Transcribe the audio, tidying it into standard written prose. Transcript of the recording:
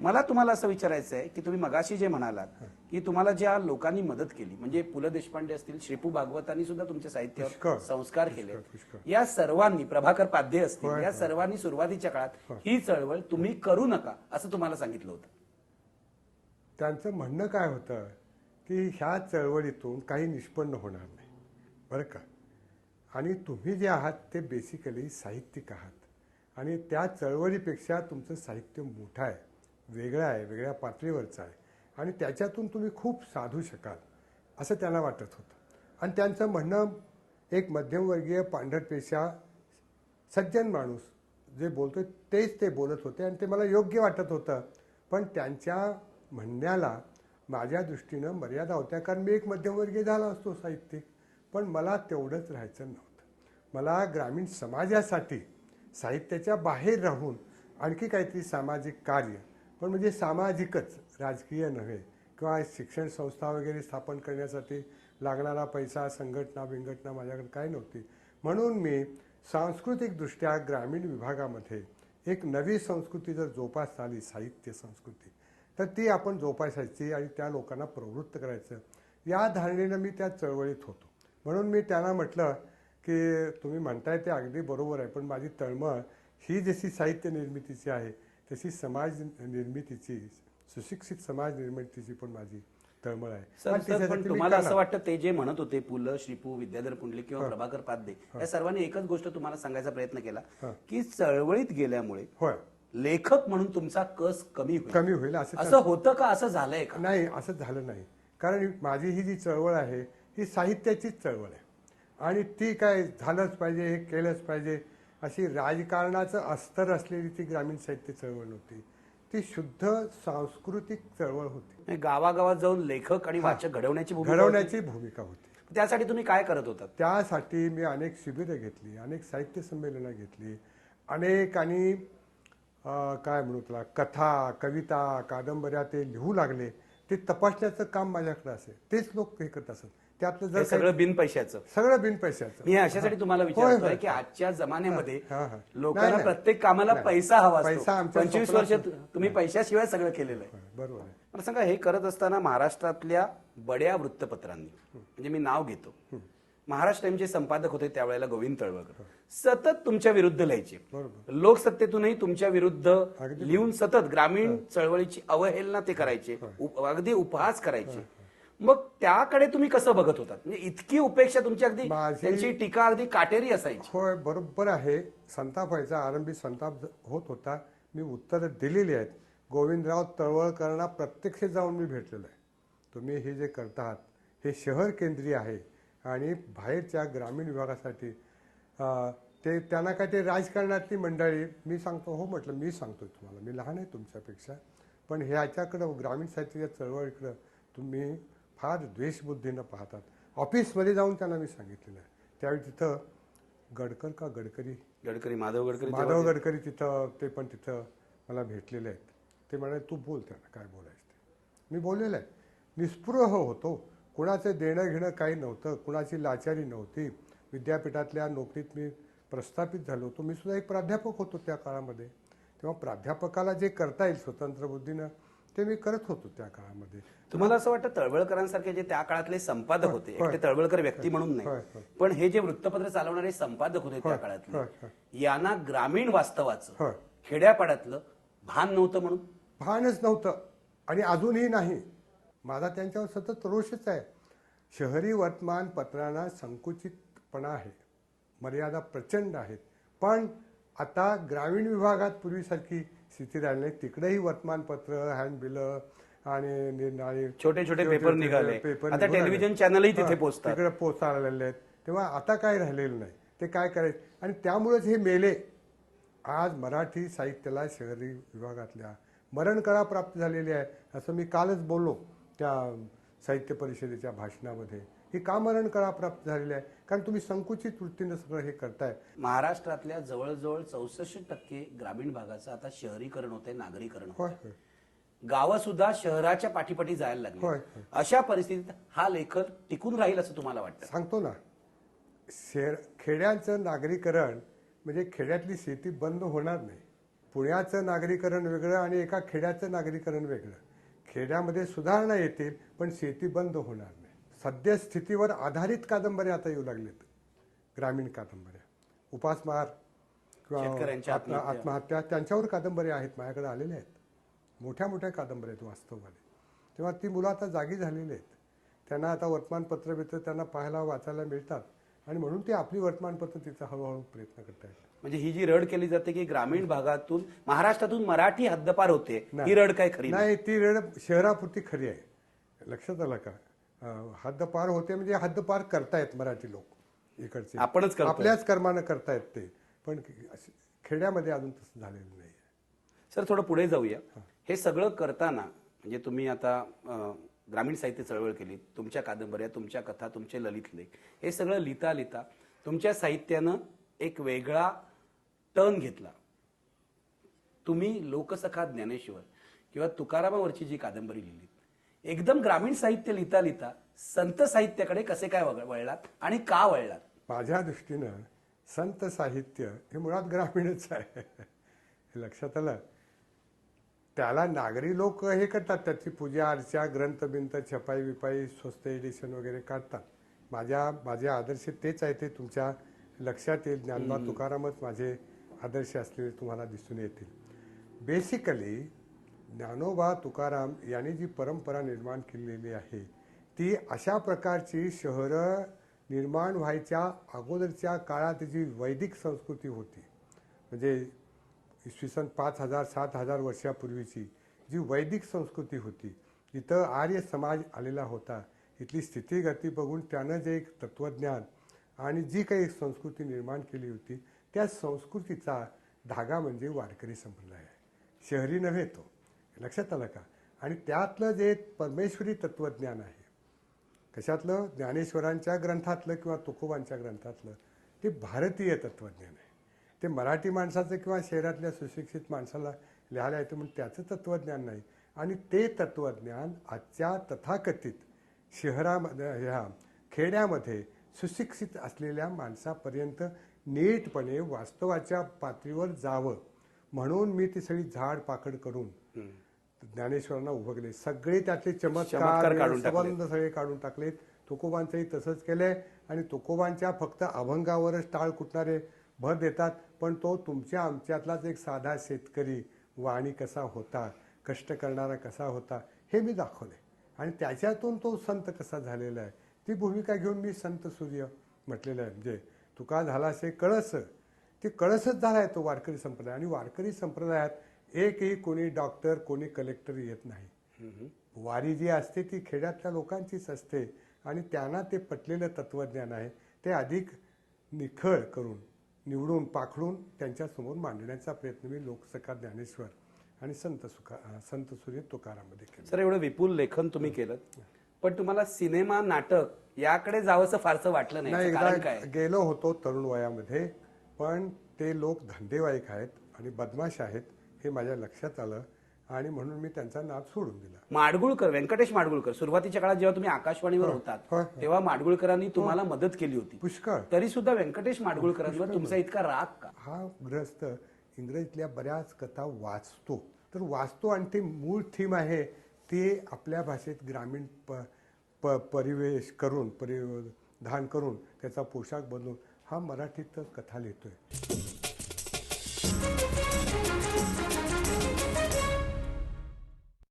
मला तुम्हाला असं विचारायचं आहे की तुम्ही मगाशी जे म्हणालात की तुम्हाला ज्या लोकांनी मदत केली म्हणजे पु ल देशपांडे असतील, श्रीपू भागवतांनी सुद्धा तुमच्या साहित्यावर संस्कार केले, या सर्वांनी, प्रभाकर पाध्ये असतील, या सर्वांनी सुरुवातीच्या काळात ही चळवळ तुम्ही करू नका असं तुम्हाला सांगितलं होतं. त्यांचं म्हणणं काय होतं की ह्या चळवळीतून काही निष्पन्न होणार नाही बरं का, आणि तुम्ही जे आहात ते बेसिकली साहित्यिक आहात आणि त्या चळवळीपेक्षा तुमचं साहित्य मोठं आहे, वेगळं आहे, वेगळ्या पातळीवरचं आहे आणि त्याच्यातून तुम्ही खूप साधू शकाल असं त्यांना वाटत होतं. आणि त्यांचं म्हणणं एक मध्यमवर्गीय पांढरपेशा सज्जन माणूस जे बोलतो तेच ते बोलत होते आणि ते मला योग्य वाटत होतं. पण त्यांच्या म्हणण्याला माझ्या दृष्टीनं मर्यादा होत्या, कारण मी एक मध्यमवर्गीय झाला असतो साहित्यिक, पण मला तेवढंच राहायचं नव्हतं. मला ग्रामीण समाजासाठी साहित्याच्या बाहेर राहून आणखी काहीतरी सामाजिक कार्य, पण म्हणजे सामाजिकच, राजकीय नव्हे, किंवा शिक्षण संस्था वगैरे स्थापन करण्यासाठी लागणारा पैसा, संघटना माझ्याकडे काय नव्हती. म्हणून मी सांस्कृतिकदृष्ट्या ग्रामीण विभागामध्ये एक नवी संस्कृती जर जोपासता आली, साहित्य संस्कृती, तर ती आपण जोपासायची आणि त्या लोकांना प्रवृत्त करायचं, या धारणेनं मी त्या चळवळीत होतो. म्हणून मी त्यांना म्हटलं की तुम्ही म्हणताय ते अगदी बरोबर आहे, पण माझी तळमळ ही जशी साहित्य निर्मितीची आहे तशी समाज निर्मितीची, सुशिक्षित समाज निर्मितीची पण माझी तळमळ आहे. पण तुम्हाला असं वाटतं ते जे म्हणत होते पु ल, श्रीपू, विद्याधर पुंडलिक किंवा प्रभाकर पाध्ये या सर्वांनी एकच गोष्ट तुम्हाला सांगायचा प्रयत्न केला की चळवळीत गेल्यामुळे लेखक म्हणून तुमचा कस कमी होईल असं होतं का, असं झालंय का? नाही, असं झालं नाही. कारण माझी ही जी चळवळ आहे ही साहित्याचीच चळवळ आहे आणि ती काय झालंच पाहिजे, हे केलंच पाहिजे अशी राजकारणाचं अस्तर असलेली ती ग्रामीण साहित्य चळवळ नव्हती. ती शुद्ध सांस्कृतिक चळवळ होती. गावागावात जाऊन लेखक आणि वाचक घडवण्याची भूमिका होती. त्यासाठी तुम्ही काय करत होता? त्यासाठी मी अनेक शिबिरं घेतली, अनेक साहित्य संमेलनं घेतली, अनेक आणि काय म्हणू तुला, कथा, कविता, कादंबऱ्या ते लिहू लागले. ते तपासण्याचं काम माझ्याकडे असेल, तेच लोक हे करत असत. त्यातलं जर सगळं बिन पैशाचं, सगळं बिन पैशाचं. मी अशासाठी तुम्हाला विचारतोय की आजच्या जमान्यामध्ये लोकांना प्रत्येक कामाला पैसा हवा असतो. 25 वर्ष तुम्ही पैशाशिवाय सगळं केलेलं आहे. बरोबर आहे. मला सांगा, हे करत असताना महाराष्ट्रातल्या बड्या वृत्तपत्रांनी, म्हणजे मी नाव घेतो, महाराष्ट्र टाइमचे संपादक होते त्यावेळेला गोविंद तळवळकर, सतत तुमच्या विरुद्ध लिहायचे. लोकसत्तेतूनही तुमच्या विरुद्ध लिहून सतत ग्रामीण चळवळीची अवहेलना ते करायचे, अगदी उपहास करायचे. मग त्याकडे तुम्ही कसं बघत होतात? म्हणजे इतकी उपेक्षा तुमची, अगदी त्यांची टीका अगदी काटेरी असायची. होय, बरोबर आहे. संताप व्हायचा, आरंभी संताप होत होता. मी उत्तरं दिलेली आहेत. गोविंदराव तळवळकरांना प्रत्यक्ष जाऊन मी भेटलेलो आहे. तुम्ही हे जे करतात हे शहर केंद्रीय आहे आणि बाहेरच्या ग्रामीण विभागासाठी ते त्यांना काय ते राजकारणातली मंडळी, मी सांगतो, हो म्हटलं, मी सांगतोय तुम्हाला, मी लहान आहे तुमच्यापेक्षा, पण ह्याच्याकडं ग्रामीण साहित्याच्या चळवळीकडं तुम्ही फार द्वेषबुद्धीनं पाहतात. ऑफिसमध्ये जाऊन त्यांना मी सांगितलेलं आहे. त्यावेळी तिथं माधव गडकरी तिथं, ते पण तिथं मला भेटलेले आहेत. ते म्हणाले, तू बोल त्यांना काय बोलायचं ते. मी बोललेलं आहे. निस्पृह होतो, कुणाचं देणं घेणं काही नव्हतं, कुणाची लाचारी नव्हती. विद्यापीठातल्या नोकरीत मी प्रस्थापित झालो होतो. मी सुद्धा एक प्राध्यापक होतो त्या काळामध्ये. तेव्हा प्राध्यापकाला जे करता येईल स्वतंत्र बुद्धीनं ते मी करत होतो त्या काळामध्ये. तुम्हाला असं वाटतं तळवळकरांसारखे जे त्या काळातले संपादक होते, एकटे तळवळकर व्यक्ती म्हणून नाही, पण हे जे वृत्तपत्र चालवणारे संपादक होते त्या काळातले, यांना ग्रामीण वास्तवाचं, खेड्यापाड्यातलं भान नव्हतं? म्हणून भानच नव्हतं आणि अजूनही नाही. माझा त्यांच्यावर सतत रोषच आहे. शहरी वर्तमानपत्रांना संकुचितपणा आहे, मर्यादा प्रचंड आहेत. पण आता ग्रामीण विभागात पूर्वीसारखी स्थिती राहिली नाही. तिकडेही वर्तमानपत्र, हँडबिलं आणि छोटे छोटे पेपर निघाले. आता टेलिव्हिजन चॅनलही तिथे पोहोचतात, तिकडे पोहोचायला आहेत. तेव्हा आता काय राहिलेलं नाही. ते काय करायचं, आणि त्यामुळेच हे मेले. आज मराठी साहित्याला शहरी विभागातल्या मरणकळा प्राप्त झालेली आहे, असं मी कालच बोललो त्या साहित्य परिषदेच्या भाषणामध्ये. ही का मरणकळा प्राप्त झालेली आहे? कारण तुम्ही संकुचित वृत्तीनं सगळं हे करताय. महाराष्ट्रातल्या जवळजवळ 64% ग्रामीण भागाचं आता शहरीकरण होतंय, नागरीकरण होतंय. गावं सुद्धा शहराच्या पाठीपाठी जायला लागली. अशा परिस्थितीत हा लेखक टिकून राहील असं तुम्हाला वाटतं? सांगतो ना, खेड्यांचं नागरीकरण म्हणजे खेड्यातली शेती बंद होणार नाही, पुण्याचं नागरीकरण वेगळं आणि एका खेड्याचं नागरीकरण वेगळं. खेड्यामध्ये सुधारणा येतील पण शेती बंद होणार नाही. सद्यस्थितीवर आधारित कादंबऱ्या आता येऊ लागलेत, ग्रामीण कादंबऱ्या, उपासमार शेतकऱ्यांच्या किंवा आत्महत्या, त्यांच्यावर कादंबऱ्या आहेत, माझ्याकडे आलेल्या आहेत. मोठ्या मोठ्या कादंबऱ्या आहेत वास्तवमध्ये. तेव्हा ती मुलं आता जागी झालेली आहेत. त्यांना आता वर्तमानपत्र बित्र त्यांना पाहायला वाचायला मिळतात आणि म्हणून ते आपली वर्तमानपत्र तिचा हळूहळू प्रयत्न करत आहेत. म्हणजे ही जी रड केली जाते की ग्रामीण भागातून महाराष्ट्रातून मराठी हद्दपार होते, ही रड काय खरी नाही? नाही, ती रड शहरापुरती खरी आहे. लक्षात आलं का? हद्दपार होते म्हणजे हद्दपार करतायत मराठी लोक इकडचे, आपणच करतोय. आपल्याच कर्मानं करतायत ते, पण खेड्यामध्ये अजून तसं झालेलं नाही. सर थोडं पुढे जाऊया. हे सगळं करताना म्हणजे तुम्ही आता ग्रामीण साहित्य चळवळ केली, तुमच्या कादंबऱ्या, तुमच्या कथा, तुमचे ललित लेख, हे सगळं लिहिता लिहिता तुमच्या साहित्यानं एक वेगळा टर्न घेतला. तुम्ही लोकसखा ज्ञानेश्वर किंवा तुकारामावरची जी कादंबरी लिहिली, एकदम ग्रामीण साहित्य लिहिता लिहिता संत साहित्याकडे कसे काय वळलात आणि का वळलात? माझ्या दृष्टीनं संत साहित्य हे मुळात ग्रामीणच आहे. हे लक्षात आलं. त्याला नागरी लोक हे करतात, त्याची पूजा अर्चा, ग्रंथ बिंत, छपाई विपाई, स्वस्त एडिशन वगैरे काढतात. माझे आदर्श तेच आहे, ते तुमच्या लक्षात येईल. ज्ञानबा तुकारामच माझे आदर्श असलेले तुम्हाला दिसून येतील. बेसिकली ज्ञानोबा तुकाराम यांनी जी परंपरा निर्माण केलेली आहे ती अशा प्रकारची शहरं निर्माण व्हायच्या अगोदरच्या काळात जी वैदिक संस्कृती होती, म्हणजे इसवी सन 5000-7000 वर्षापूर्वीची जी वैदिक संस्कृती होती, इथं आर्य समाज आलेला होता. इथली स्थितीगती बघून त्यानं जे एक तत्त्वज्ञान आणि जी काही संस्कृती निर्माण केली होती, त्या संस्कृतीचा धागा म्हणजे वारकरी संप्रदाय आहे, शहरी नव्हे तो. लक्षात आलं का? आणि त्यातलं जे परमेश्वरी तत्त्वज्ञान आहे, कशातलं? ज्ञानेश्वरांच्या ग्रंथातलं किंवा तुकोबांच्या ग्रंथातलं, ते भारतीय तत्त्वज्ञान आहे. ते मराठी माणसाचं किंवा शहरातल्या सुशिक्षित माणसाला लिहायला येतं म्हणून त्याचं तत्त्वज्ञान नाही. आणि ते तत्त्वज्ञान आजच्या तथाकथित शहरामध्ये, ह्या खेड्यामध्ये सुशिक्षित असलेल्या माणसापर्यंत नीटपणे वास्तवाच्या पातळीवर जावं म्हणून मी ती सगळी झाड पाकड करून ज्ञानेश्वरांना उभं केले. सगळे त्यातले चमत्कार संबंध सगळे काढून टाकलेत. तुकोबांचंही तसंच केलंय. आणि तुकोबांच्या फक्त अभंगावरच टाळ कुटणारे भर देतात, पण तो तुमच्या आमच्यातलाच एक साधा शेतकरी वाणी कसा होता, कष्ट करणारा कसा होता, हे मी दाखवले. आणि त्याच्यातून तो संत कसा झालेला आहे, ती भूमिका घेऊन मी संत सूर्य म्हटलेलं आहे. म्हणजे तुका झाला असे कळस, ते कळसच झाला आहे तो वारकरी संप्रदाय. आणि वारकरी संप्रदायात एकही कोणी डॉक्टर, कोणी कलेक्टर येत नाही. वारी जी असते ती खेड्यातल्या लोकांचीच असते. आणि त्यांना ते पटलेलं तत्त्वज्ञान आहे ते अधिक निखळ करून, निवडून, पाखडून त्यांच्यासमोर मांडण्याचा प्रयत्न मी लोकसखा ज्ञानेश्वर आणि संत सूर्य तुकाराममध्ये केलं. सर एवढं विपुल लेखन तुम्ही केलं, पण तुम्हाला सिनेमा, नाटक याकडे जावंसं फारसं वाटलं नाही? कारण काय? गेलो होतो तरुण वयामध्ये, पण ते लोक धंदेवाईक आहेत आणि बदमाश आहेत हे माझ्या लक्षात आलं आणि म्हणून मी त्यांचा नाद सोडून दिला. माडगुळकर, व्यंकटेश माडगुळकर, सुरुवातीच्या काळात जेव्हा तुम्ही आकाशवाणीवर होतात तेव्हा माडगुळकरांनी तुम्हाला मदत केली होती. पुष्कळ. तरी सुद्धा व्यंकटेश माडगुळकरांवर तुमचा इतका राग का? हा गृहस्थ इंग्रजीतल्या बऱ्याच कथा वाचतो, तर वाचतो आणि ते मूळ थीम आहे ते आपल्या भाषेत ग्रामीण परिवेश करून, परिधान करून, त्याचा पोशाख बदलून हा मराठीत कथा लिहितोय.